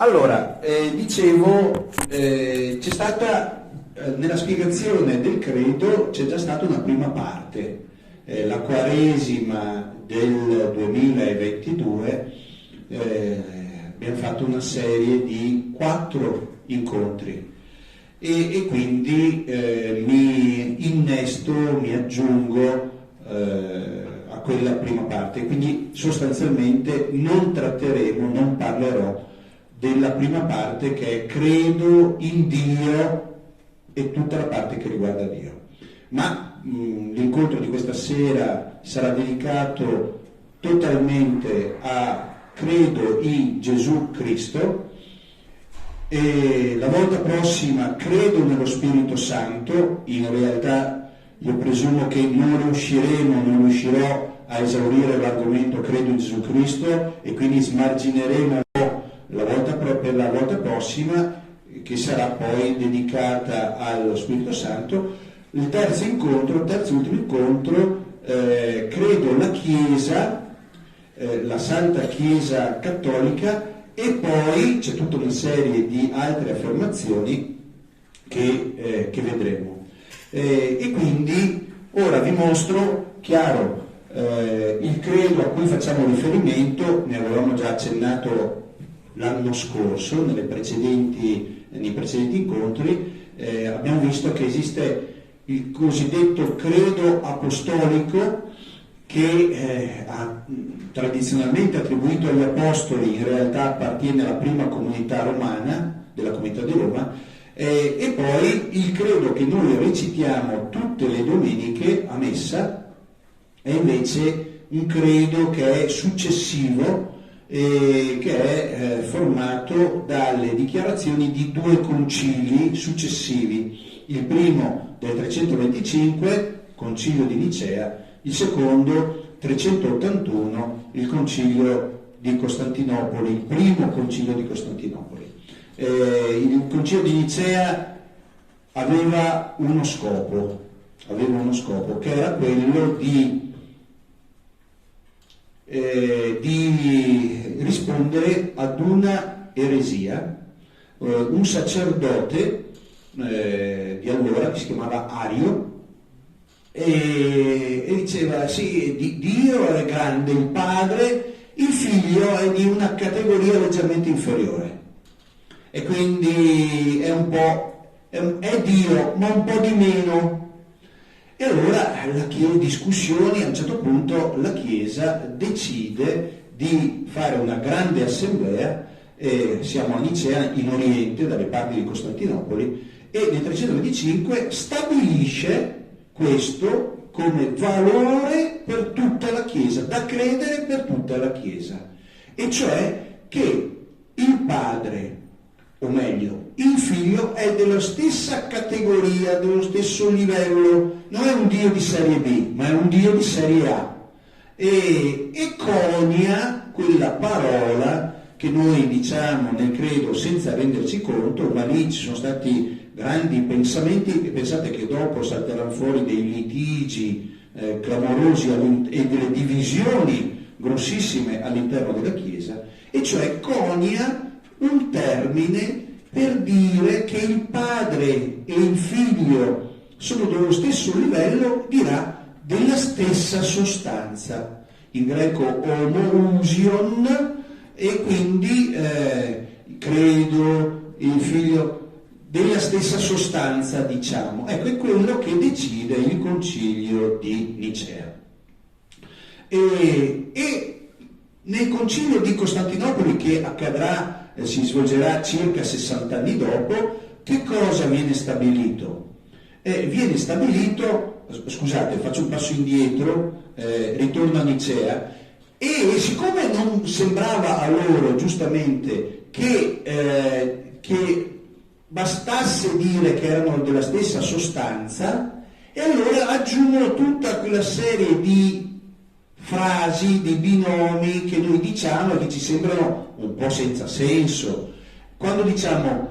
Allora, dicevo, c'è stata, nella spiegazione del credo c'è già stata una prima parte, la Quaresima del 2022, abbiamo fatto una serie di 4 incontri e quindi mi innesto, mi aggiungo a quella prima parte, quindi sostanzialmente non parlerò della prima parte che è credo in Dio e tutta la parte che riguarda Dio. Ma l'incontro di questa sera sarà dedicato totalmente a credo in Gesù Cristo, e la volta prossima credo nello Spirito Santo. In realtà io presumo che non riuscirò a esaurire l'argomento credo in Gesù Cristo, e quindi smargineremo per la volta prossima, che sarà poi dedicata allo Spirito Santo. Il terzo ultimo incontro, credo la Chiesa, la Santa Chiesa Cattolica, e poi c'è tutta una serie di altre affermazioni che vedremo. E quindi ora vi mostro, chiaro, il credo a cui facciamo riferimento. Ne avevamo già accennato l'anno scorso nei precedenti incontri. Abbiamo visto che esiste il cosiddetto credo apostolico, che tradizionalmente attribuito agli apostoli, in realtà appartiene alla prima comunità romana, della comunità di Roma, e poi il credo che noi recitiamo tutte le domeniche a messa è invece un credo che è successivo, che è formato dalle dichiarazioni di 2 concili successivi: il primo del 325, concilio di Nicea; il secondo 381, il concilio di Costantinopoli, il primo concilio di Costantinopoli. Il concilio di Nicea aveva uno scopo, che era quello di rispondere ad una eresia. Un sacerdote di allora, che si chiamava Ario, e diceva: sì, Dio è grande, il Padre, il Figlio è di una categoria leggermente inferiore, e quindi è Dio, ma un po' di meno. E allora discussioni, a un certo punto la Chiesa decide di fare una grande assemblea, siamo a Nicea, in Oriente, dalle parti di Costantinopoli, e nel 325 stabilisce questo come valore per tutta la Chiesa, da credere per tutta la Chiesa, e cioè che il Padre, o meglio, il Figlio, è della stessa categoria, dello stesso livello. Non è un Dio di serie B, ma è un Dio di serie A, e conia quella parola che noi diciamo nel credo senza renderci conto, ma lì ci sono stati grandi pensamenti, e pensate che dopo salteranno fuori dei litigi clamorosi e delle divisioni grossissime all'interno della Chiesa, e cioè conia un termine per dire che il Padre e il Figlio sono dello stesso livello, dirà della stessa sostanza, in greco homoousion, e quindi credo, il Figlio, della stessa sostanza, diciamo. Ecco, è quello che decide il concilio di Nicea. E nel concilio di Costantinopoli, che accadrà, si svolgerà circa 60 anni dopo, che cosa viene stabilito? Viene stabilito, scusate, faccio un passo indietro, ritorno a Nicea, e siccome non sembrava a loro, giustamente, che bastasse dire che erano della stessa sostanza, e allora aggiungono tutta quella serie di frasi, di binomi che noi diciamo e che ci sembrano un po' senza senso. Quando diciamo: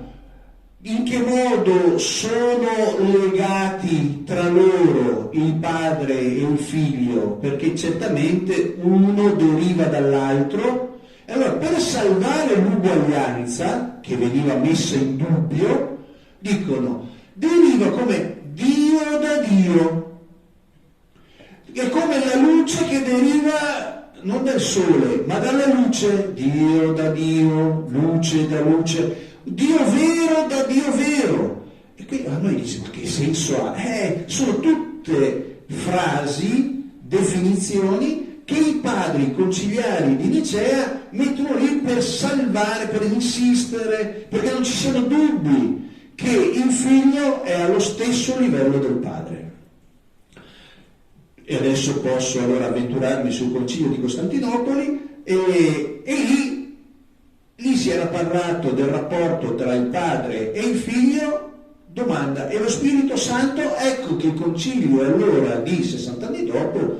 in che modo sono legati tra loro il Padre e il Figlio? Perché certamente uno deriva dall'altro. Allora, per salvare l'uguaglianza, che veniva messa in dubbio, dicono, deriva come Dio da Dio. È come la luce che deriva non dal sole, ma dalla luce. Dio da Dio, luce da luce, Dio vero da Dio vero. E qui a noi dice, ma che senso ha? Sono tutte frasi, definizioni che i padri conciliari di Nicea mettono lì per salvare, per insistere, perché non ci siano dubbi che il figlio è allo stesso livello del padre. E adesso posso allora avventurarmi sul concilio di Costantinopoli e lì si era parlato del rapporto tra il padre e il figlio. Domanda, e lo Spirito Santo? Ecco che il concilio allora di 60 anni dopo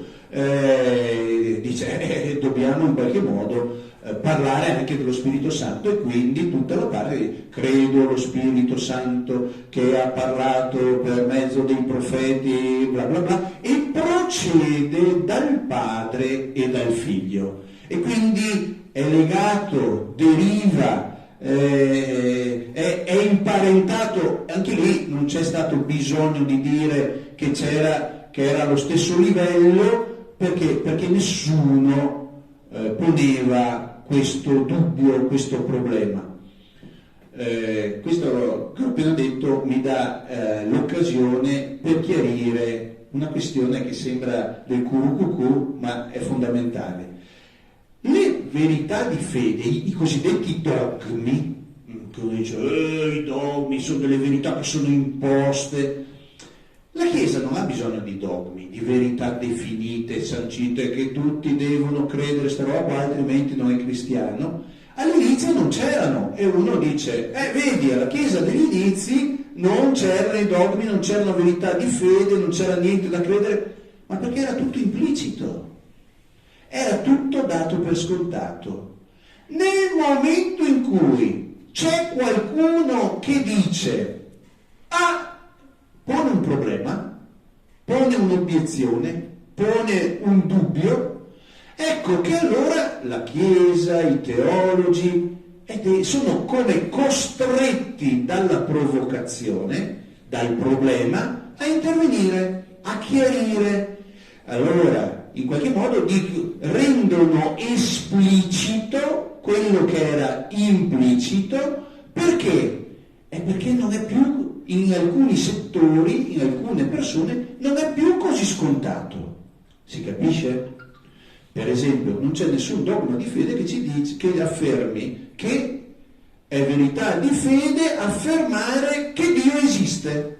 dice dobbiamo in qualche modo parlare anche dello Spirito Santo, e quindi tutta la parte di credo lo Spirito Santo che ha parlato per mezzo dei profeti bla bla bla, e procede dal padre e dal figlio, e quindi è legato, deriva, è imparentato. Anche lì non c'è stato bisogno di dire che era allo stesso livello, perché nessuno poneva questo dubbio, questo problema. Questo che ho appena detto mi dà l'occasione per chiarire una questione che sembra del curucucù, ma è fondamentale. Le verità di fede, i cosiddetti dogmi, che uno dice i dogmi sono delle verità che sono imposte. La Chiesa non ha bisogno di dogmi, di verità definite, sancite, che tutti devono credere sta roba, altrimenti non è cristiano. All'inizio non c'erano, e uno dice, vedi, alla Chiesa degli inizi non c'erano i dogmi, non c'era la verità di fede, non c'era niente da credere, ma perché era tutto implicito, era tutto dato per scontato. Nel momento in cui c'è qualcuno che dice, pone un problema, pone un'obiezione, pone un dubbio, ecco che allora la Chiesa, i teologi sono come costretti dalla provocazione, dal problema, a intervenire, a chiarire. Allora, in qualche modo rendono esplicito quello che era implicito. Perché? È perché non è più, in alcuni settori, in alcune persone, non è più così scontato. Si capisce? Per esempio, non c'è nessun dogma di fede che ci dice, che affermi che è verità di fede affermare che Dio esiste.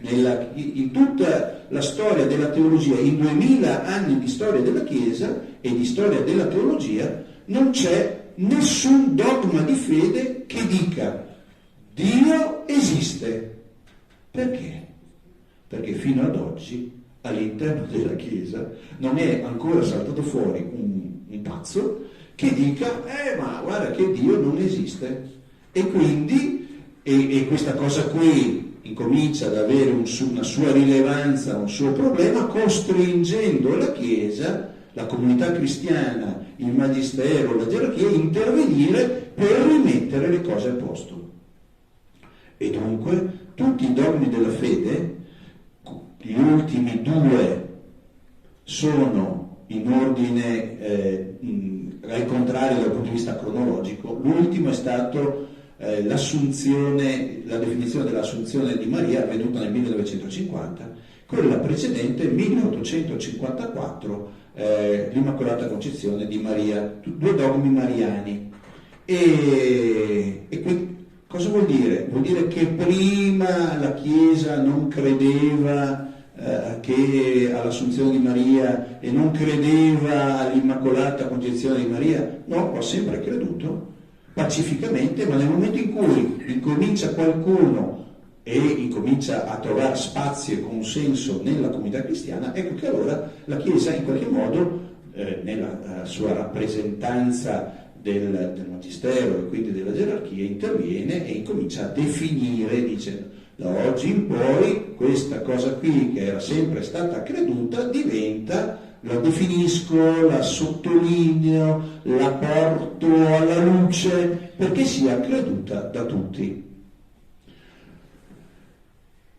In tutta la storia della teologia, in 2000 anni di storia della Chiesa e di storia della teologia, non c'è nessun dogma di fede che dica Dio esiste. Perché? Perché fino ad oggi all'interno della Chiesa non è ancora saltato fuori un pazzo che dica ma guarda che Dio non esiste. E quindi e questa cosa qui incomincia ad avere una sua rilevanza, un suo problema, costringendo la Chiesa, la comunità cristiana, il magistero, la gerarchia a intervenire per rimettere le cose a posto. E dunque tutti i dogmi della fede, gli ultimi due sono in ordine al contrario dal punto di vista cronologico. L'ultimo è stato la definizione dell'assunzione di Maria, avvenuta nel 1950, quella precedente 1854, l'Immacolata Concezione di Maria, due dogmi mariani. E qui cosa vuol dire? Vuol dire che prima la Chiesa non credeva che all'Assunzione di Maria e non credeva all'Immacolata Concezione di Maria? No, ho sempre creduto pacificamente, ma nel momento in cui incomincia qualcuno e incomincia a trovare spazio e consenso nella comunità cristiana, ecco che allora la Chiesa in qualche modo nella sua rappresentanza del magistero e quindi della gerarchia interviene e incomincia a definire, dice da oggi in poi questa cosa qui che era sempre stata creduta diventa la definisco, la sottolineo, la porto alla luce perché sia creduta da tutti.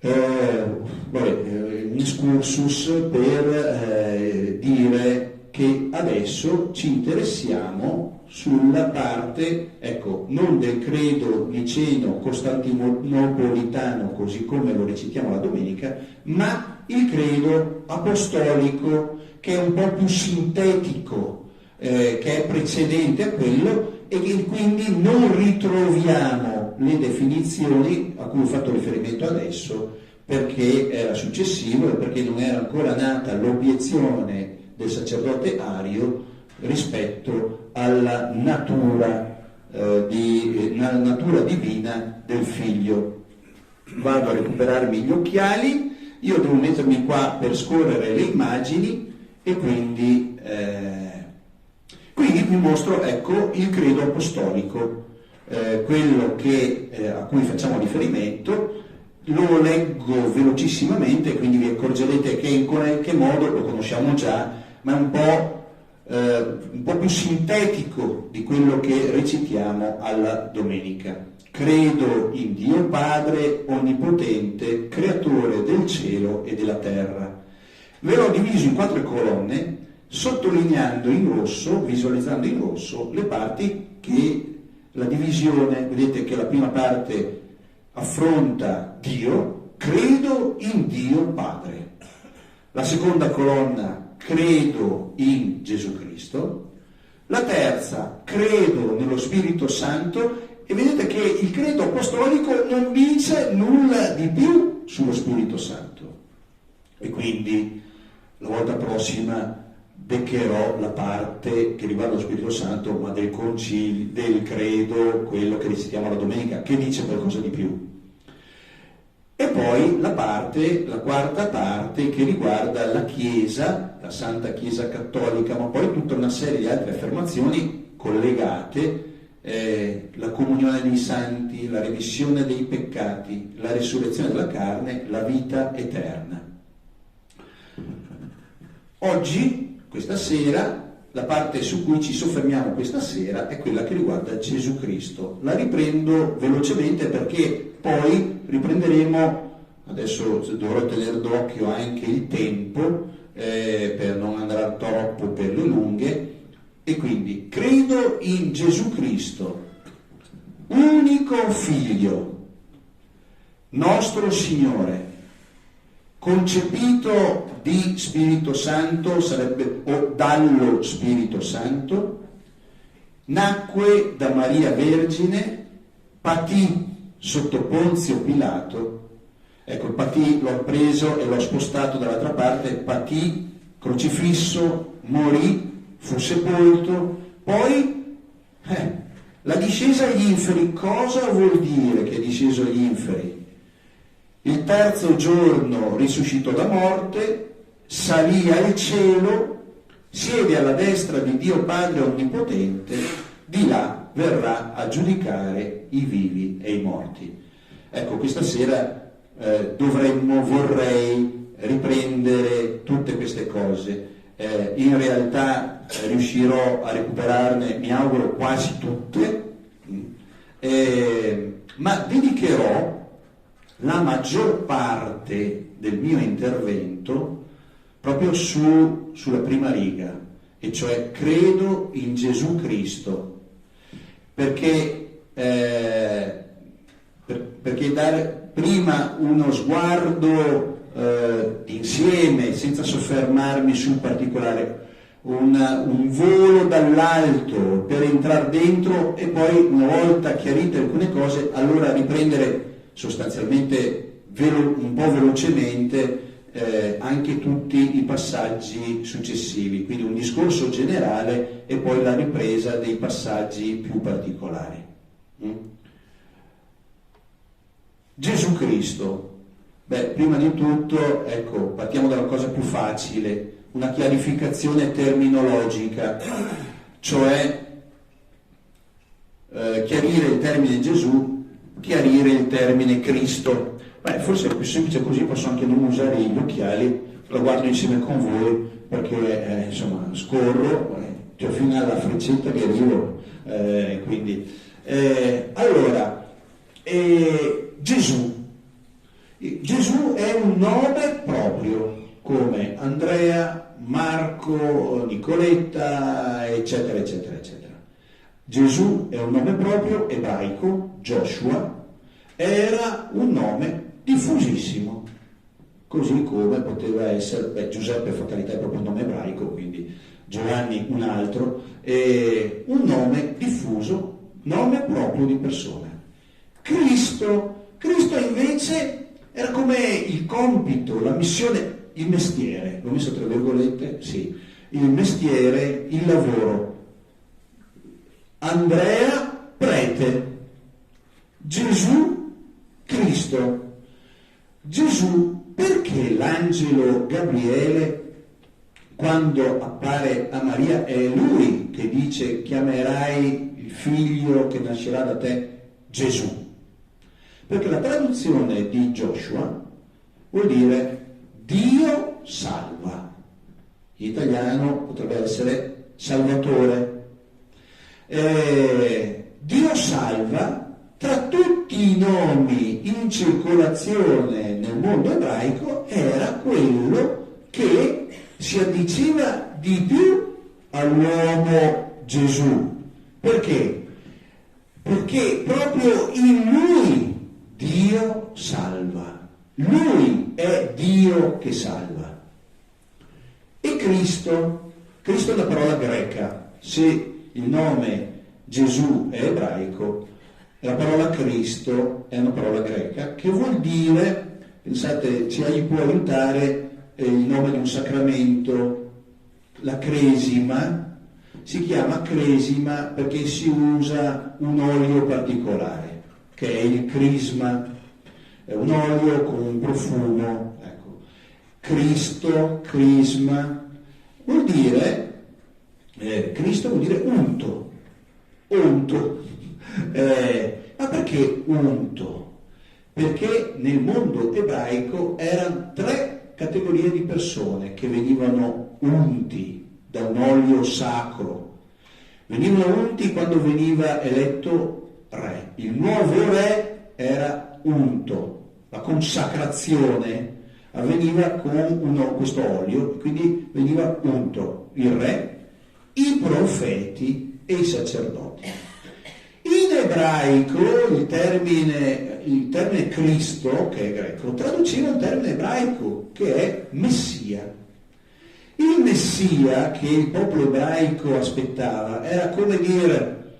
Un excursus per dire che adesso ci interessiamo sulla parte, ecco, non del credo niceno costantinopolitano così come lo recitiamo la domenica, ma il credo apostolico, che è un po' più sintetico, che è precedente a quello, e che quindi non ritroviamo le definizioni a cui ho fatto riferimento adesso, perché era successivo e perché non era ancora nata l'obiezione del sacerdote Ario rispetto alla natura divina del figlio. Vado a recuperarmi gli occhiali, io devo mettermi qua per scorrere le immagini e quindi vi mostro, ecco, il credo apostolico, quello a cui facciamo riferimento. Lo leggo velocissimamente, quindi vi accorgerete che in qualche modo lo conosciamo già, ma è un po' più sintetico di quello che recitiamo alla domenica. Credo in Dio Padre Onnipotente, Creatore del cielo e della terra. Ve l'ho diviso in 4 colonne, sottolineando in rosso, visualizzando in rosso, le parti che la divisione, vedete che la prima parte affronta Dio, credo in Dio Padre. La seconda colonna, credo in Gesù Cristo. La terza, credo nello Spirito Santo, e vedete che il credo apostolico non dice nulla di più sullo Spirito Santo. E quindi la volta prossima beccherò la parte che riguarda lo Spirito Santo, ma del concilio, del credo, quello che recitiamo la domenica, che dice qualcosa di più. E poi la quarta parte che riguarda la Chiesa, la Santa Chiesa Cattolica, ma poi tutta una serie di altre affermazioni collegate, la comunione dei santi, la remissione dei peccati, la risurrezione della carne, la vita eterna. Oggi, questa sera, la parte su cui ci soffermiamo questa sera è quella che riguarda Gesù Cristo. La riprendo velocemente perché poi riprenderemo, adesso dovrò tenere d'occhio anche il tempo per non andare troppo per le lunghe, e quindi credo in Gesù Cristo, unico Figlio, nostro Signore, concepito di Spirito Santo, o dallo Spirito Santo, nacque da Maria Vergine, patì sotto Ponzio Pilato, ecco, il patì l'ho preso e l'ho spostato dall'altra parte, patì, crocifisso, morì, fu sepolto, poi la discesa agli inferi. Cosa vuol dire che è disceso agli inferi? Il terzo giorno risuscitò da morte, salì al cielo, siede alla destra di Dio Padre Onnipotente, di là verrà a giudicare i vivi e i morti. Ecco, questa sera vorrei riprendere tutte queste cose. In realtà riuscirò a recuperarne, mi auguro, quasi tutte, ma dedicherò la maggior parte del mio intervento proprio sulla prima riga, e cioè credo in Gesù Cristo, perché dare prima uno sguardo d'insieme, senza soffermarmi sul particolare, un volo dall'alto per entrare dentro, e poi una volta chiarite alcune cose allora riprendere sostanzialmente un po' velocemente anche tutti i passaggi successivi, quindi un discorso generale e poi la ripresa dei passaggi più particolari. Gesù Cristo. Prima di tutto, ecco, partiamo dalla cosa più facile, una chiarificazione terminologica, cioè chiarire il termine Gesù, chiarire il termine Cristo. Beh, forse è più semplice così, posso anche non usare gli occhiali, lo guardo insieme con voi perché insomma scorro, c'ho fino alla freccetta che arrivo, quindi allora Gesù è un nome proprio come Andrea, Marco, Nicoletta, eccetera, eccetera, eccetera. Gesù è un nome proprio ebraico, Joshua, era un nome diffusissimo, così come poteva essere, Giuseppe fa carità è proprio un nome ebraico, quindi Giovanni un altro, un nome diffuso, nome proprio di persona. Cristo invece era come il compito, la missione, il mestiere, l'ho messo tra virgolette, sì, il mestiere, il lavoro. Andrea, prete, Gesù, Cristo. Gesù, perché l'angelo Gabriele, quando appare a Maria, è lui che dice chiamerai il figlio che nascerà da te Gesù? Perché la traduzione di Joshua vuol dire Dio salva. In italiano potrebbe essere Salvatore. Dio salva, tra tutti i nomi in circolazione nel mondo ebraico era quello che si avvicina di più all'uomo Gesù. Perché? Perché proprio in lui Dio salva. Lui è Dio che salva. E Cristo è una parola greca. Se il nome Gesù è ebraico, la parola Cristo è una parola greca che vuol dire, pensate, ci può aiutare il nome di un sacramento, la cresima, si chiama cresima perché si usa un olio particolare, che è il crisma, è un olio con un profumo, ecco. Cristo, crisma, vuol dire, Cristo vuol dire unto. Ma perché unto? Perché nel mondo ebraico erano 3 categorie di persone che venivano unti da un olio sacro. Venivano unti quando veniva eletto re. Il nuovo re era unto. La consacrazione avveniva con questo olio, quindi veniva unto il re, i profeti e i sacerdoti. In ebraico il termine Cristo, che è greco, traduceva un termine ebraico che è Messia. Il Messia che il popolo ebraico aspettava era come dire,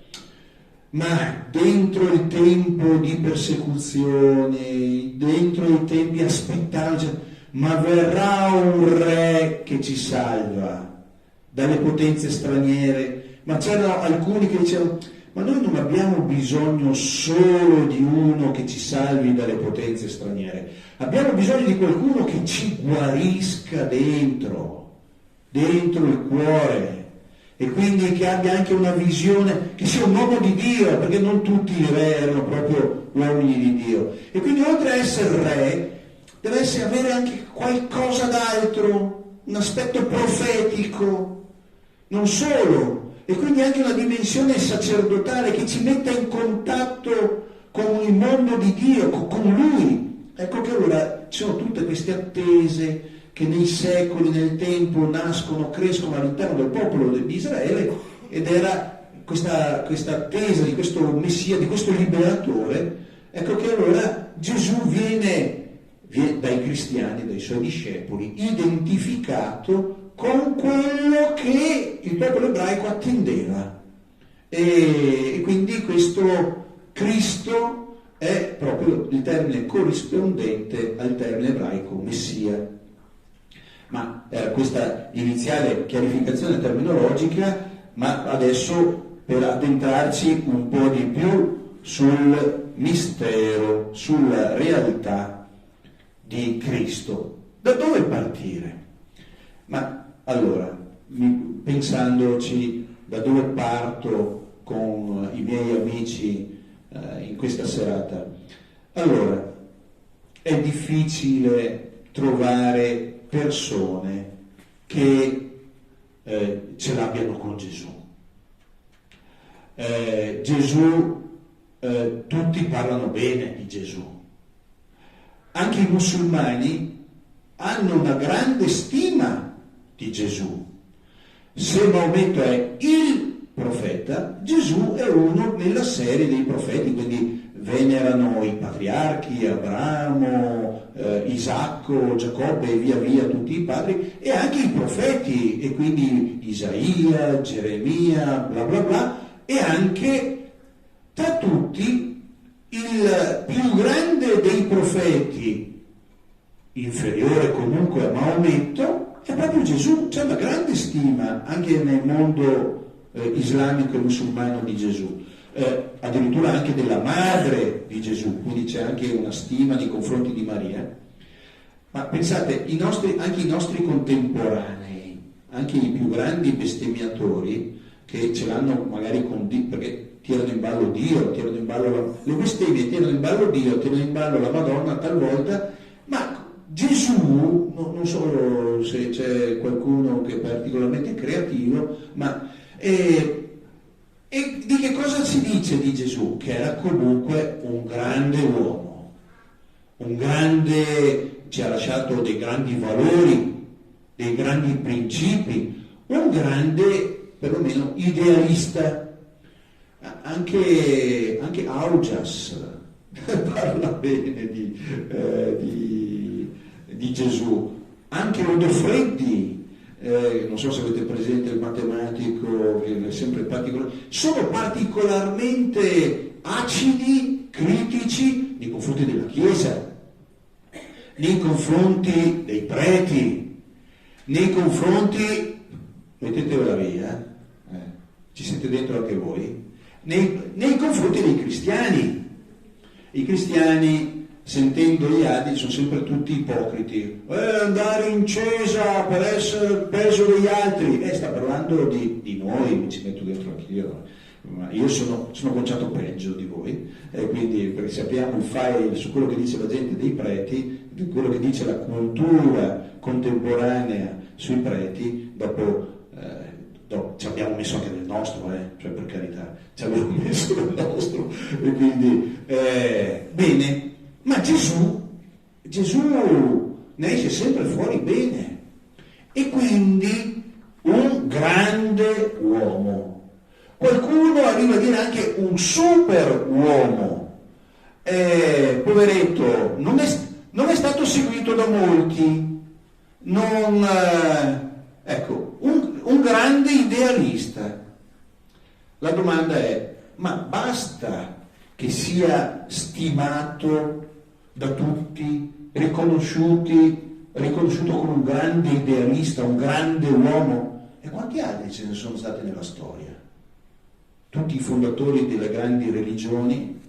ma dentro il tempo di persecuzione, dentro i tempi aspettavano, ma verrà un re che ci salva dalle potenze straniere. Ma c'erano alcuni che dicevano, ma noi non abbiamo bisogno solo di uno che ci salvi dalle potenze straniere, abbiamo bisogno di qualcuno che ci guarisca dentro il cuore, e quindi che abbia anche una visione, che sia un uomo di Dio, perché non tutti i re erano proprio uomini di Dio. E quindi oltre a essere re, deve avere anche qualcosa d'altro, un aspetto profetico, non solo, e quindi anche una dimensione sacerdotale che ci metta in contatto con il mondo di Dio, con Lui. Ecco che allora ci sono tutte queste attese che nei secoli, nel tempo, nascono, crescono all'interno del popolo di Israele, ed era questa attesa di questo Messia, di questo liberatore. Ecco che allora Gesù viene dai cristiani, dai suoi discepoli, identificato con quello che il popolo ebraico attendeva. E quindi questo Cristo è proprio il termine corrispondente al termine ebraico Messia. Ma questa iniziale chiarificazione terminologica, ma adesso per addentrarci un po' di più sul mistero, sulla realtà di Cristo. Da dove partire? Ma allora, pensandoci da dove parto con i miei amici in questa serata, allora, è difficile trovare persone che ce l'abbiano con Gesù. Tutti parlano bene di Gesù. Anche i musulmani hanno una grande stima di Gesù. Se Maometto è il profeta, Gesù è uno nella serie dei profeti, quindi venerano i patriarchi, Abramo, Isacco, Giacobbe e via via tutti i padri, e anche i profeti, e quindi Isaia, Geremia, bla bla bla, e anche tra tutti il più grande dei profeti, inferiore comunque a Maometto, è proprio Gesù. C'è una grande stima anche nel mondo islamico e musulmano di Gesù. Addirittura anche della madre di Gesù, quindi c'è anche una stima nei confronti di Maria. Ma pensate, anche i nostri contemporanei, anche i più grandi bestemmiatori, che ce l'hanno magari con Dio, perché tirano in ballo Dio, tirano in ballo le bestemmie, tirano in ballo Dio, tirano in ballo la Madonna talvolta, ma Gesù, non so se c'è qualcuno che è particolarmente creativo, ma e di che cosa si dice di Gesù? Che era comunque un grande uomo, ci ha lasciato dei grandi valori, dei grandi principi, un grande, perlomeno, idealista. Anche Augias parla bene di Gesù, anche Odefreddi. Non so se avete presente il matematico, che è sempre particolare, sono particolarmente acidi, critici nei confronti della Chiesa, nei confronti dei preti, nei confronti, mettetevela via, ci siete dentro anche voi, nei confronti dei cristiani. I cristiani, sentendo gli altri, sono sempre tutti ipocriti. Andare in chiesa per essere il peso degli altri. Sta parlando di noi, mi ci metto dentro anch'io. Ma io sono conciato peggio di voi, quindi perché se apriamo il file su quello che dice la gente dei preti, di quello che dice la cultura contemporanea sui preti, dopo ci abbiamo messo anche del nostro, cioè per carità, ci abbiamo messo del nostro, e quindi bene. Ma Gesù ne esce sempre fuori bene, e quindi un grande uomo. Qualcuno arriva a dire anche un super uomo. Poveretto, non è stato seguito da molti, ecco, un grande idealista. La domanda è: ma basta che sia stimato da tutti, riconosciuto come un grande idealista, un grande uomo? E quanti altri ce ne sono stati nella storia? Tutti i fondatori delle grandi religioni,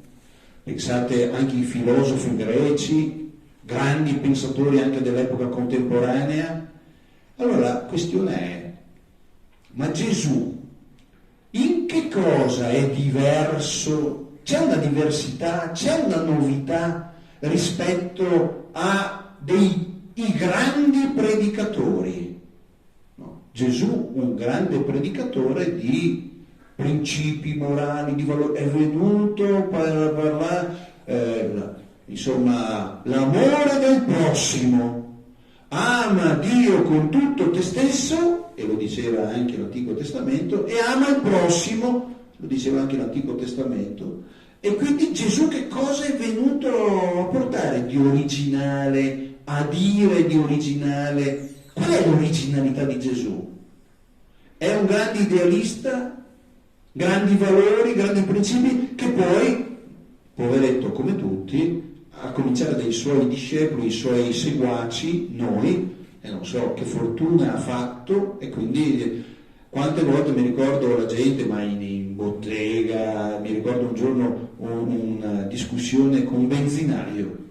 pensate anche ai filosofi greci, grandi pensatori anche dell'epoca contemporanea. Allora la questione è: ma Gesù in che cosa è diverso? C'è una diversità, c'è una novità rispetto i grandi predicatori? No. Gesù, un grande predicatore di principi morali, di valori, è venuto per parlare, insomma, l'amore del prossimo. Ama Dio con tutto te stesso, e lo diceva anche l'Antico Testamento, e ama il prossimo, lo diceva anche l'Antico Testamento. E quindi Gesù che cosa è venuto a portare di originale, a dire di originale? Qual è l'originalità di Gesù? È un grande idealista, grandi valori, grandi principi, che poi, poveretto come tutti, a cominciare dai suoi discepoli, i suoi seguaci, noi, e non so che fortuna ha fatto, e quindi quante volte mi ricordo la gente, ma in bottega, mi ricordo un giorno una discussione con un benzinaio.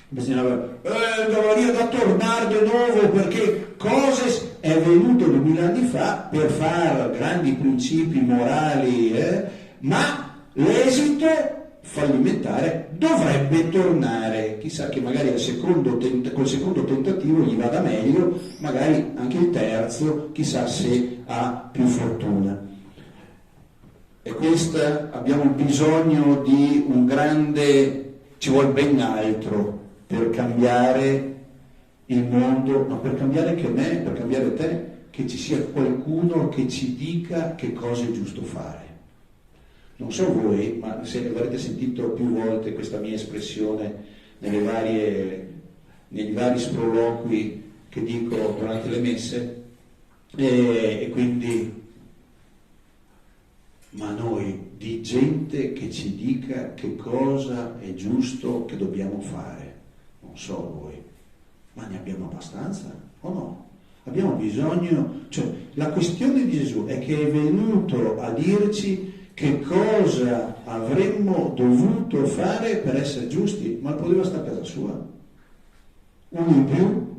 Bisognava da tornare di nuovo, perché cose è venuto 2000 anni fa per fare grandi principi morali, ma l'esito fallimentare, dovrebbe tornare. Chissà che magari col secondo tentativo gli vada meglio, magari anche il terzo, chissà se ha più fortuna. E questa abbiamo bisogno di un grande, ci vuole ben altro per cambiare il mondo, ma per cambiare anche me, per cambiare te, che ci sia qualcuno che ci dica che cosa è giusto fare. Non so voi, ma se avrete sentito più volte questa mia espressione negli vari sproloqui che dico durante le messe, e quindi, ma noi di gente che ci dica che cosa è giusto che dobbiamo fare. Non so voi, ma ne abbiamo abbastanza o no? Abbiamo bisogno, cioè la questione di Gesù è che è venuto a dirci che cosa avremmo dovuto fare per essere giusti, ma poteva stare a casa sua. Uno in più.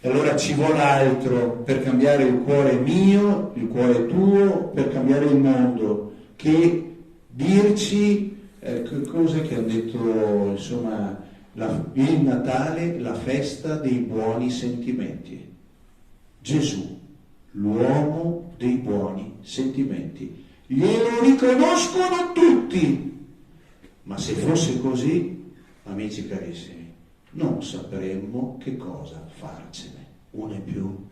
E allora ci vuole altro per cambiare il cuore mio, il cuore tuo, per cambiare il mondo, che dirci cose che hanno detto, insomma, il Natale, la festa dei buoni sentimenti. Gesù, l'uomo dei buoni sentimenti. Glielo riconoscono tutti. Ma se fosse così, amici carissimi, non sapremmo che cosa farcene. Uno in più.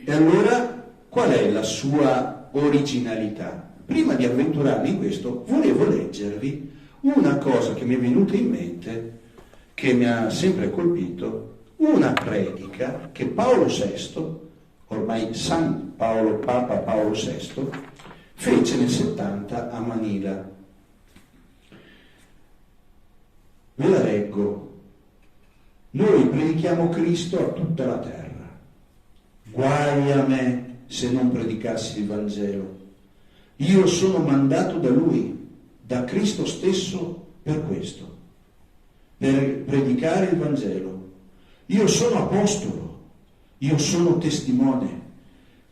E allora, qual è la sua originalità? Prima di avventurarmi in questo, volevo leggervi una cosa che mi è venuta in mente, che mi ha sempre colpito, una predica che Paolo VI, ormai San Paolo, Papa Paolo VI, fece nel 70 a Manila. Ve la leggo. Noi predichiamo Cristo a tutta la terra. Guai a me se non predicassi il Vangelo. Io sono mandato da Lui, da Cristo stesso, per questo, per predicare il Vangelo. Io sono apostolo, io sono testimone.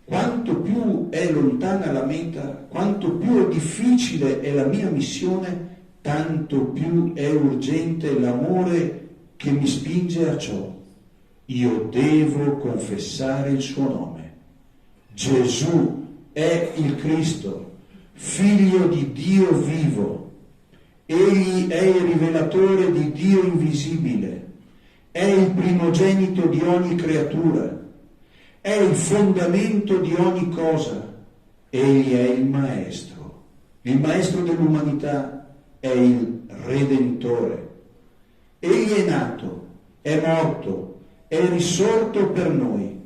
Quanto più è lontana la meta, quanto più è difficile è la mia missione, tanto più è urgente l'amore che mi spinge a ciò. Io devo confessare il suo nome. Gesù è il Cristo, Figlio di Dio vivo. Egli è il rivelatore di Dio invisibile, è il primogenito di ogni creatura, è il fondamento di ogni cosa. Egli è il maestro dell'umanità, è il Redentore. Egli è nato, è morto, è risorto per noi.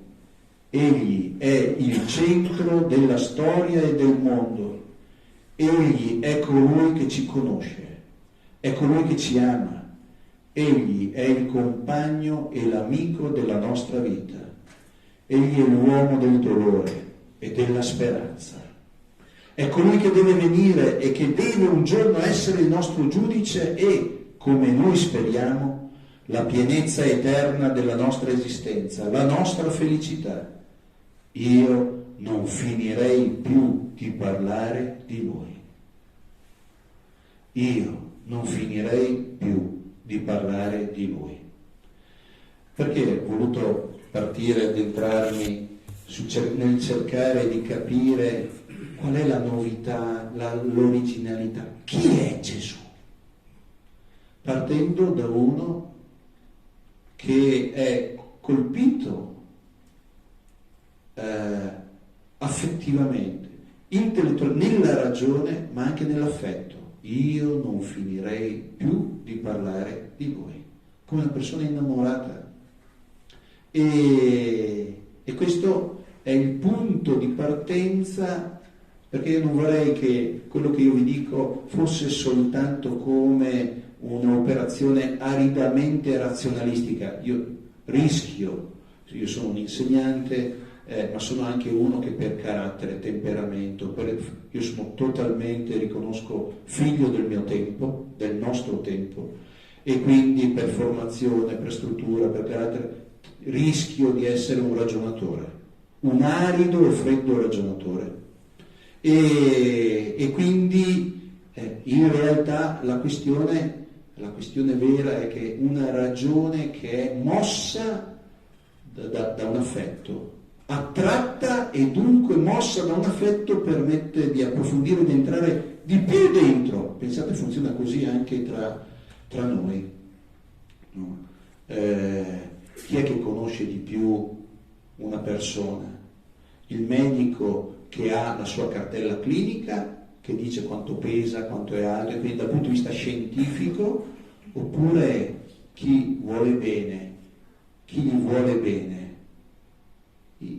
Egli è il centro della storia e del mondo. Egli è colui che ci conosce, è colui che ci ama. Egli è il compagno e l'amico della nostra vita. Egli è l'uomo del dolore e della speranza. È colui che deve venire e che deve un giorno essere il nostro giudice e, come noi speriamo, la pienezza eterna della nostra esistenza, la nostra felicità. Io non finirei più di parlare di Lui. Io non finirei più di parlare di Lui. Perché ho voluto partire, addentrarmi nel cercare di capire qual è la novità, l'originalità. Chi è Gesù? Partendo da uno che è colpito affettivamente, intellettualmente, nella ragione, ma anche nell'affetto. Io non finirei più di parlare di Lui, come una persona innamorata. E questo è il punto di partenza, perché io non vorrei che quello che io vi dico fosse soltanto come un'operazione aridamente razionalistica. Io rischio, io sono un insegnante, ma sono anche uno che per carattere, temperamento, io sono totalmente, riconosco, figlio del mio tempo, del nostro tempo, e quindi per formazione, per struttura, per carattere, rischio di essere un ragionatore, un arido e freddo ragionatore. E quindi in realtà la questione vera è che una ragione che è mossa da un affetto, attratta e dunque mossa da un affetto, permette di approfondire, di entrare di più dentro. Pensate, funziona così anche tra noi. No? Chi è che conosce di più una persona? Il medico che ha la sua cartella clinica, che dice quanto pesa, quanto è alto, e quindi dal punto di vista scientifico, oppure chi vuole bene, chi gli vuole bene?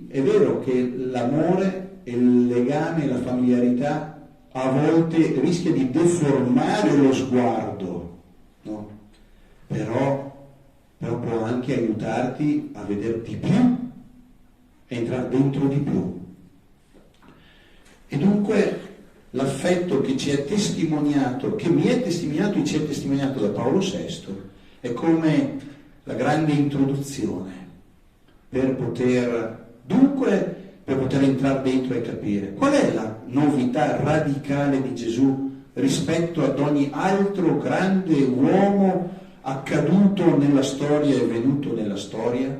È vero che l'amore e il legame, la familiarità a volte rischia di deformare lo sguardo, no? Però può anche aiutarti a vedere di più, a entrare dentro di più. E dunque l'affetto che ci è testimoniato, che mi è testimoniato e ci è testimoniato da Paolo VI, è come la grande introduzione per poter entrare dentro e capire qual è la novità radicale di Gesù rispetto ad ogni altro grande uomo accaduto nella storia e venuto nella storia.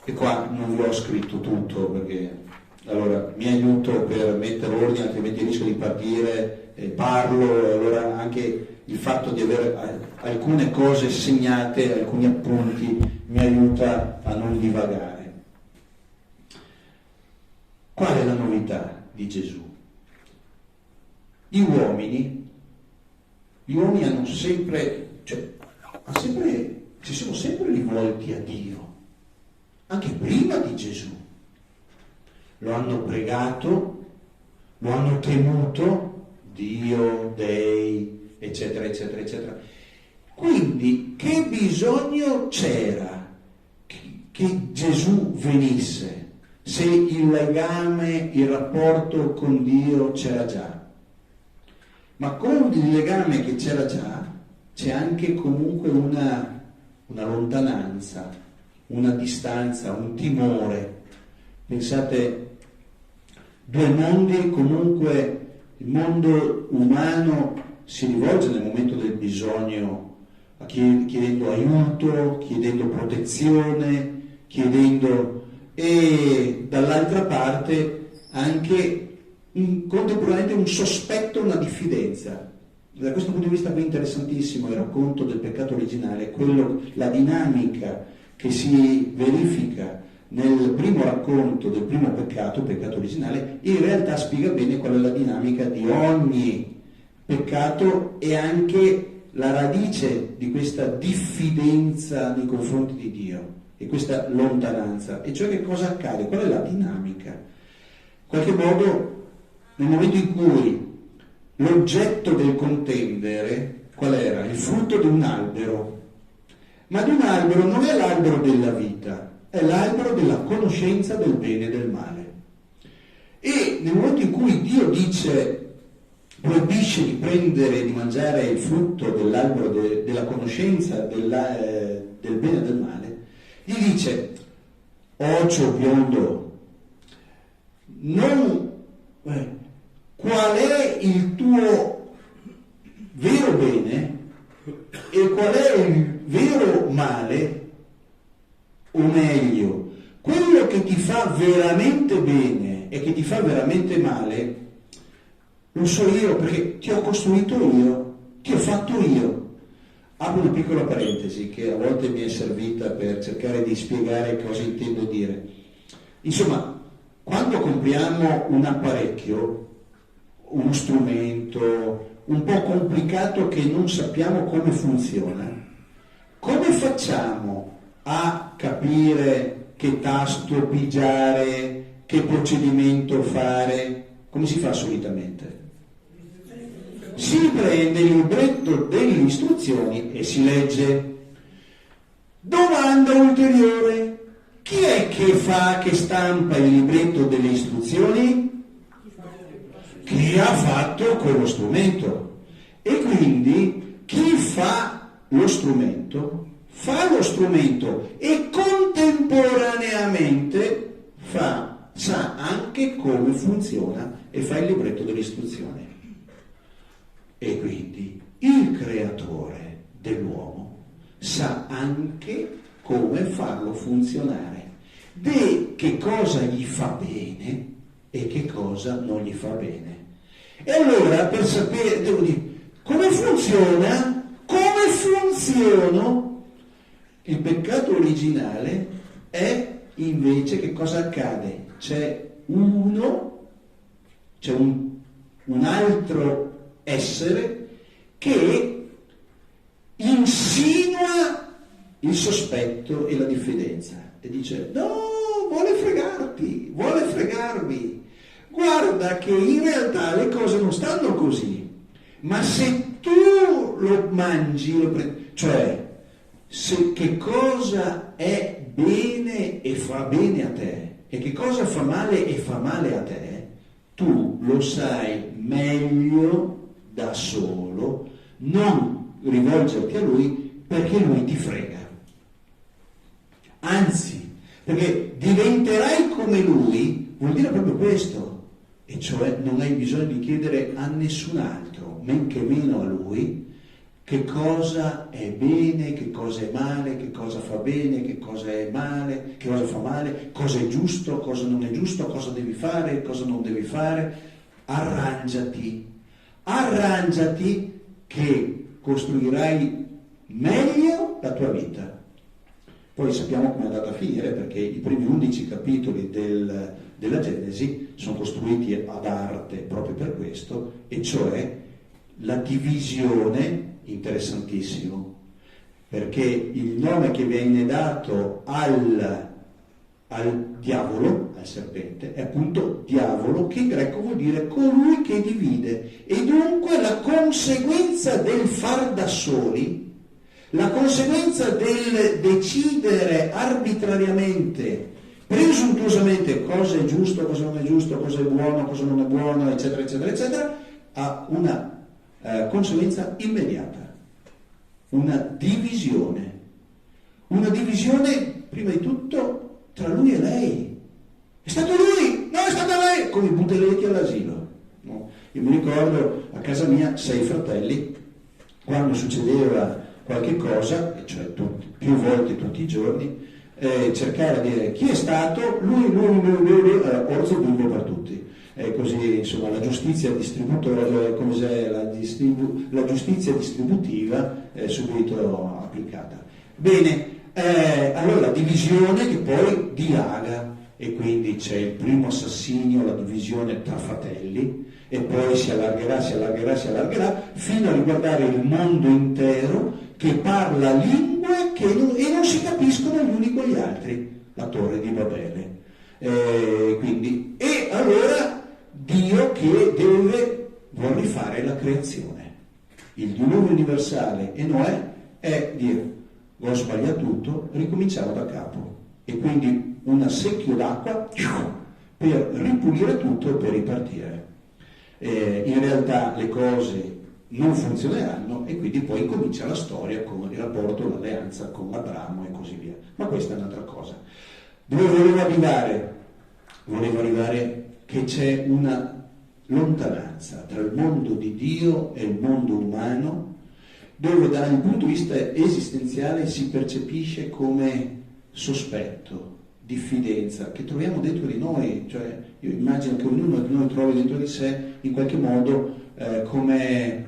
E qua non vi ho scritto tutto, perché allora mi aiuto per mettere ordine, altrimenti rischio di partire e parlo, e allora anche il fatto di avere alcune cose segnate, alcuni appunti, mi aiuta a non divagare. Qual è la novità di Gesù? Gli uomini hanno sempre, si sono sempre rivolti a Dio, anche prima di Gesù. Lo hanno pregato, lo hanno temuto, Dio, Dei, eccetera, eccetera, eccetera. Quindi che bisogno c'era che Gesù venisse, se il legame, il rapporto con Dio c'era già? Ma con il legame che c'era già c'è anche comunque una lontananza, una distanza, un timore. Pensate, due mondi, comunque il mondo umano si rivolge nel momento del bisogno chiedendo aiuto, chiedendo protezione, e dall'altra parte anche contemporaneamente un sospetto, una diffidenza. Da questo punto di vista qui interessantissimo il racconto del peccato originale, la dinamica che si verifica nel primo racconto del primo peccato originale, in realtà spiega bene qual è la dinamica di ogni peccato e anche la radice di questa diffidenza nei confronti di Dio e questa lontananza. E cioè che cosa accade? Qual è la dinamica? In qualche modo, nel momento in cui l'oggetto del contendere, qual era? Il frutto di un albero. Ma di un albero non è l'albero della vita, è l'albero della conoscenza del bene e del male. E nel momento in cui Dio proibisce di prendere e di mangiare il frutto dell'albero della conoscenza del bene e del male, gli dice: occhio biondo, qual è il tuo vero bene e qual è il vero male, o meglio, quello che ti fa veramente bene e che ti fa veramente male, lo so io, perché ti ho costruito io, ti ho fatto io. Apro una piccola parentesi che a volte mi è servita per cercare di spiegare cosa intendo dire. Insomma, quando compriamo un apparecchio, uno strumento un po' complicato che non sappiamo come funziona, come facciamo a capire che tasto pigiare, che procedimento fare? Come si fa solitamente? Si prende il libretto delle istruzioni e si legge. Domanda ulteriore: chi è che stampa il libretto delle istruzioni? Chi ha fatto quello strumento. E quindi chi fa lo strumento fa lo strumento e contemporaneamente sa anche come funziona e fa il libretto delle istruzioni. E quindi il creatore dell'uomo sa anche come farlo funzionare, che cosa gli fa bene e che cosa non gli fa bene. E allora, per sapere, devo dire, come funziona, il peccato originale è invece che cosa accade? C'è un altro essere che insinua il sospetto e la diffidenza e dice: no, vuole fregarvi, guarda che in realtà le cose non stanno così, ma se tu lo mangi, lo prendi, cioè che cosa è bene e fa bene a te e che cosa fa male e fa male a te, tu lo sai meglio da solo, non rivolgerti a lui perché lui ti frega. Anzi, perché diventerai come lui, vuol dire proprio questo, e cioè non hai bisogno di chiedere a nessun altro, men che meno a lui, che cosa è bene, che cosa è male, che cosa fa bene, che cosa è male, che cosa fa male, cosa è giusto, cosa non è giusto, cosa devi fare, cosa non devi fare. Arrangiati che costruirai meglio la tua vita. Poi sappiamo come è andata a finire, perché i primi 11 capitoli della Genesi sono costruiti ad arte proprio per questo, e cioè la divisione, interessantissimo, perché il nome che viene dato al diavolo, al serpente, è appunto diavolo, che in greco vuol dire colui che divide, e dunque la conseguenza del far da soli, la conseguenza del decidere arbitrariamente, presuntuosamente cosa è giusto, cosa non è giusto, cosa è buono, cosa non è buono, eccetera, eccetera, eccetera, ha una conseguenza immediata, una divisione prima di tutto tra lui e lei. È stato lui, no, è stata lei, come i buteletti all'asilo, no? Io mi ricordo a casa mia 6 fratelli, quando succedeva qualche cosa, e cioè più volte tutti i giorni, cercare di dire chi è stato, lui, orzo dunque per tutti. E così, insomma, la giustizia la giustizia distributiva è subito applicata. Bene, allora la divisione che poi dilaga, e quindi c'è il primo assassinio, la divisione tra fratelli, e poi si allargherà fino a riguardare il mondo intero, che parla lingue e non si capiscono gli uni con gli altri, la torre di Babele. E allora Dio che vuol rifare la creazione. Il diluvio universale e Noè è dire: ho sbagliato tutto, ricominciamo da capo. E quindi un secchio d'acqua per ripulire tutto e per ripartire. In realtà le cose non funzioneranno, e quindi poi comincia la storia con il rapporto, l'alleanza con Abramo e così via. Ma questa è un'altra cosa. Dove voleva arrivare? Voleva arrivare che c'è una lontananza tra il mondo di Dio e il mondo umano, dove dal punto di vista esistenziale si percepisce come sospetto, diffidenza, che troviamo dentro di noi. Cioè, io immagino che ognuno di noi trovi dentro di sé in qualche modo come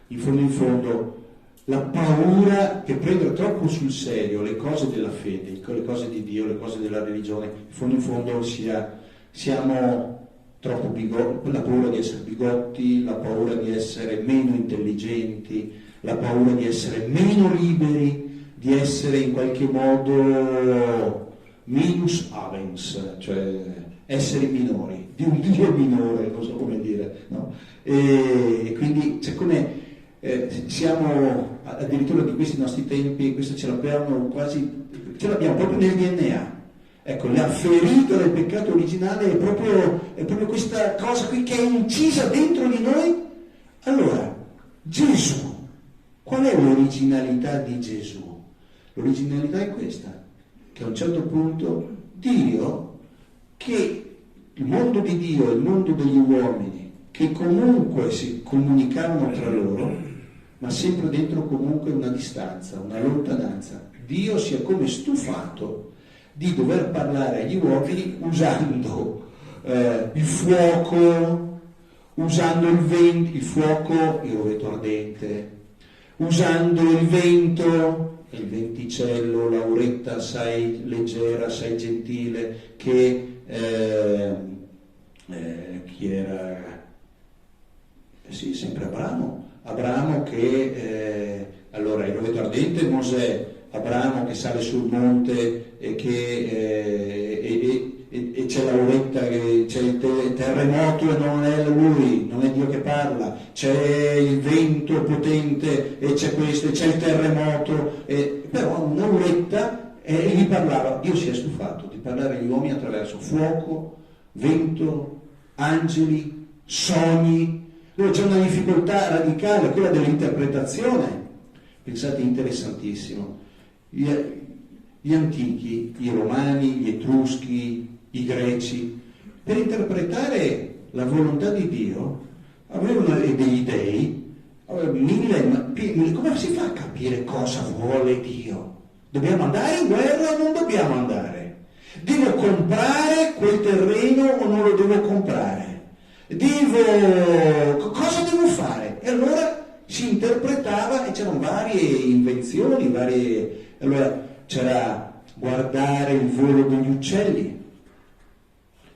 in fondo la paura che prendere troppo sul serio le cose della fede, le cose di Dio, le cose della religione, in fondo siamo troppo bigotti, la paura di essere bigotti, la paura di essere meno intelligenti, la paura di essere meno liberi, di essere in qualche modo minus avens, cioè esseri minori, di un Dio minore, non so come dire, no? E quindi c'è come siamo addirittura di questi nostri tempi, questo ce l'abbiamo proprio nel DNA. Ecco, la ferita del peccato originale è proprio questa cosa qui che è incisa dentro di noi. Allora, Gesù, qual è l'originalità di Gesù? L'originalità è questa, che a un certo punto Dio, che il mondo di Dio e il mondo degli uomini, che comunque si comunicavano tra loro, ma sempre dentro comunque una distanza, una lontananza, Dio si è come stufato di dover parlare agli uomini usando il fuoco, usando il fuoco, il rovetto ardente, usando il vento, il venticello, l'auretta, sai, leggera, sai, gentile, che chi era? Sì, sempre Abramo che allora il rovetto ardente, Mosè, Abramo che sale sul monte e c'è l'auretta, c'è il terremoto e non è lui, non è Dio che parla, c'è il vento potente e c'è questo, e c'è il terremoto, però un'auretta e gli parlava. Dio si è stufato di parlare agli uomini attraverso fuoco, vento, angeli, sogni, dove c'è una difficoltà radicale, quella dell'interpretazione. Pensate, interessantissimo, gli antichi, i romani, gli etruschi, i greci, per interpretare la volontà di Dio avevano degli dei, come si fa a capire cosa vuole Dio? Dobbiamo andare in guerra o non dobbiamo andare? Devo comprare quel terreno o non lo devo comprare? Cosa devo fare? E allora si interpretava e c'erano varie invenzioni, allora c'era guardare il volo degli uccelli,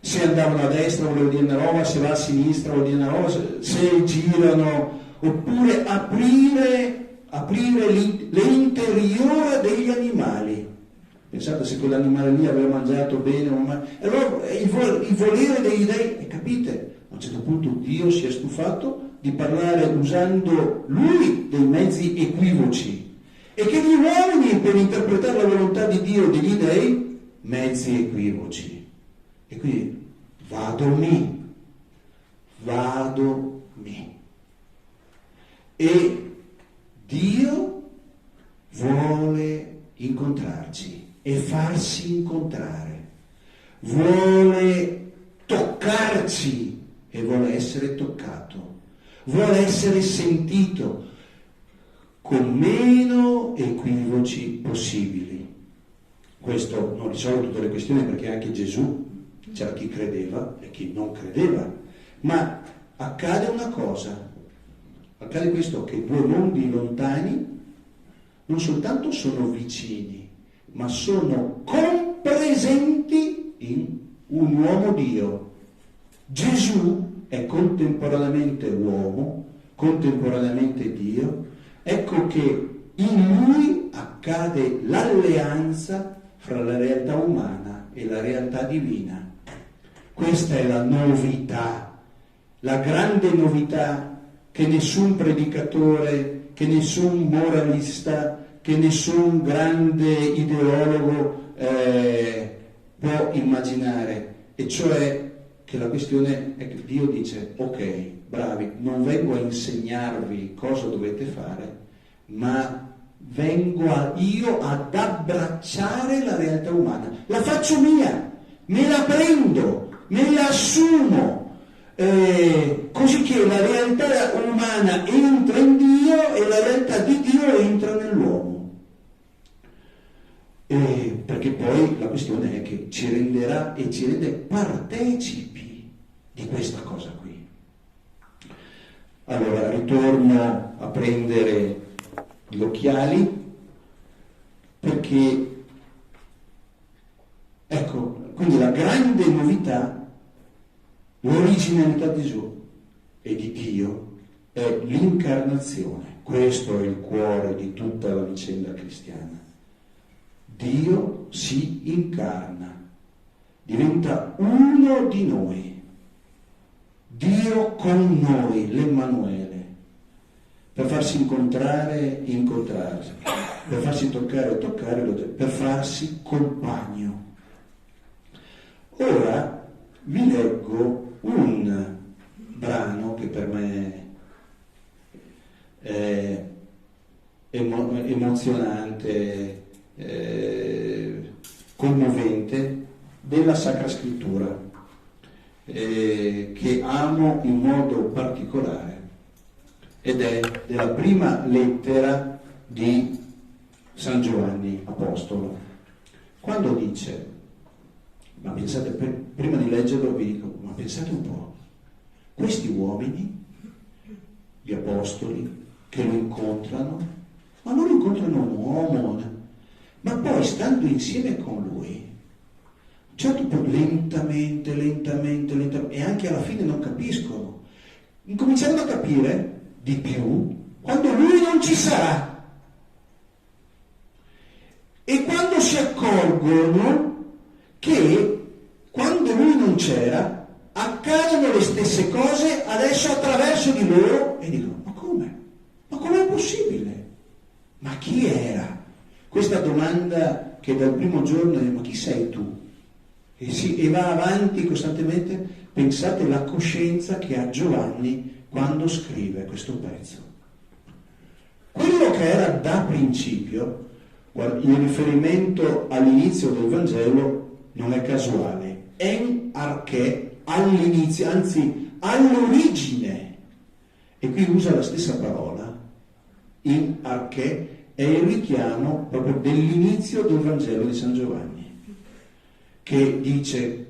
se andavano a destra voleva dire una roba, se va a sinistra voleva dire una roba, se girano, oppure aprire l'interiore degli animali. Pensate se quell'animale lì aveva mangiato bene o male. Allora il volere degli dei, capite? A un certo punto Dio si è stufato di parlare usando lui dei mezzi equivoci e che gli uomini, per interpretare la volontà di Dio e degli dei, mezzi equivoci. E quindi vadomi. E Dio vuole incontrarci e farsi incontrare, vuole toccarci e vuole essere toccato, vuole essere sentito con meno equivoci possibili. Questo non risolve tutte le questioni, perché anche Gesù c'era chi credeva e chi non credeva, ma accade una cosa, accade questo, che due mondi lontani non soltanto sono vicini, ma sono compresenti in un uomo Dio. Gesù è contemporaneamente uomo, contemporaneamente Dio. Ecco che in lui accade l'alleanza fra la realtà umana e la realtà divina. Questa è la novità, la grande novità che nessun predicatore, che nessun moralista, che nessun grande ideologo può immaginare, e cioè che la questione è che Dio dice: ok, bravi, non vengo a insegnarvi cosa dovete fare, ma vengo io ad abbracciare la realtà umana, la faccio mia, me la prendo, me la assumo, così che la realtà umana entra in Dio e la realtà di Dio entra nell'uomo. Perché poi la questione è che ci renderà e ci rende partecipi di questa cosa qui. Allora ritorno a prendere gli occhiali, perché ecco, quindi la grande novità, l'originalità di Gesù e di Dio è l'incarnazione. Questo è il cuore di tutta la vicenda cristiana. Dio si incarna, diventa uno di noi, Dio con noi, l'Emmanuele, per farsi incontrarsi, per farsi toccare, per farsi compagno. Ora vi leggo un brano che per me è emozionante, commovente della Sacra Scrittura, che amo in modo particolare, ed è della prima lettera di San Giovanni Apostolo, quando dice, ma pensate, prima di leggerlo vi dico, ma pensate un po', questi uomini, gli apostoli, che lo incontrano, ma non incontrano un uomo, ma poi stando insieme con lui, a un certo punto lentamente, e anche alla fine non capiscono, incominciano a capire di più quando lui non ci sarà, e quando si accorgono che quando lui non c'era accadono le stesse cose adesso attraverso di loro, e dicono, ma come? Ma com'è possibile? Ma chi era? Questa domanda che dal primo giorno è, ma chi sei tu? E va avanti costantemente. Pensate la coscienza che ha Giovanni quando scrive questo pezzo. Quello che era da principio, il riferimento all'inizio del Vangelo non è casuale, en arché, all'inizio, anzi all'origine, e qui usa la stessa parola, in arché, è il richiamo proprio dell'inizio del Vangelo di San Giovanni, che dice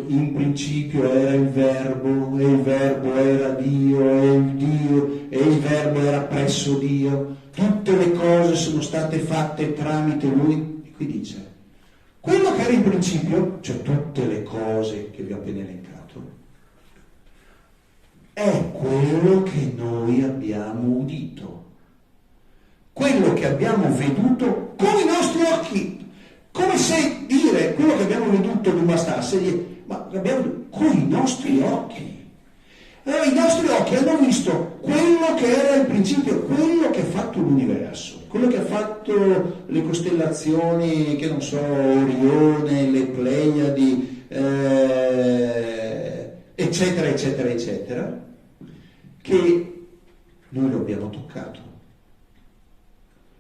in principio era il Verbo, e il Verbo era Dio, e il Verbo era presso Dio, tutte le cose sono state fatte tramite Lui. E qui dice, quello che era in principio, cioè tutte le cose che vi ho appena elencato, è quello che noi abbiamo udito, quello che abbiamo veduto con i nostri occhi, come se dire quello che abbiamo veduto non bastasse, ma abbiamo con i nostri occhi. Allora, i nostri occhi hanno visto quello che era il principio, quello che ha fatto l'universo, quello che ha fatto le costellazioni, che non so, Orione, le Pleiadi, eccetera, eccetera, eccetera, che noi lo abbiamo toccato,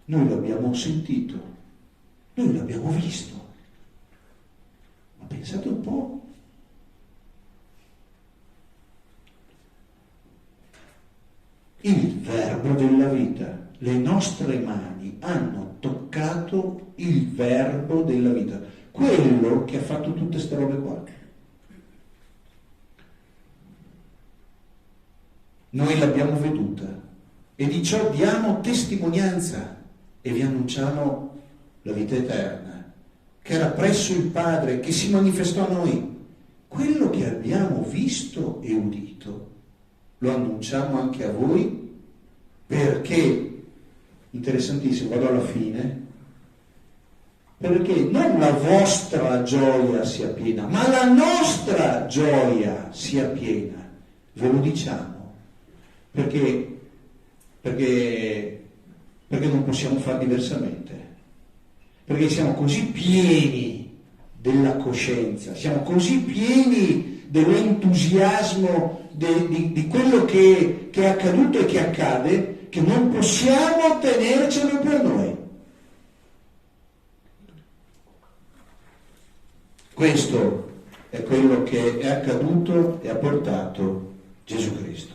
noi lo abbiamo sentito, noi l'abbiamo visto. Ma pensate un po'. Il Verbo della vita, le nostre mani hanno toccato il Verbo della vita, quello che ha fatto tutte queste robe qua. Noi l'abbiamo veduta e di ciò diamo testimonianza e vi annunciamo la vita eterna, che era presso il Padre, che si manifestò a noi. Quello che abbiamo visto e udito lo annunciamo anche a voi, perché, interessantissimo, vado alla fine, perché non la vostra gioia sia piena, ma la nostra gioia sia piena. Ve lo diciamo, perché non possiamo fare diversamente, perché siamo così pieni della coscienza, siamo così pieni dell'entusiasmo di quello che è accaduto e che accade, che non possiamo tenercelo per noi. Questo è quello che è accaduto e ha portato Gesù Cristo.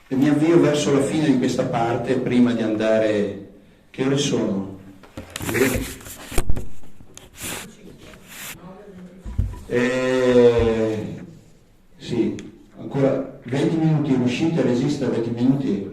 E mi avvio verso la fine di questa parte, prima di andare. Che ore sono? Sì, ancora 20 minuti, riuscite a resistere 20 minuti?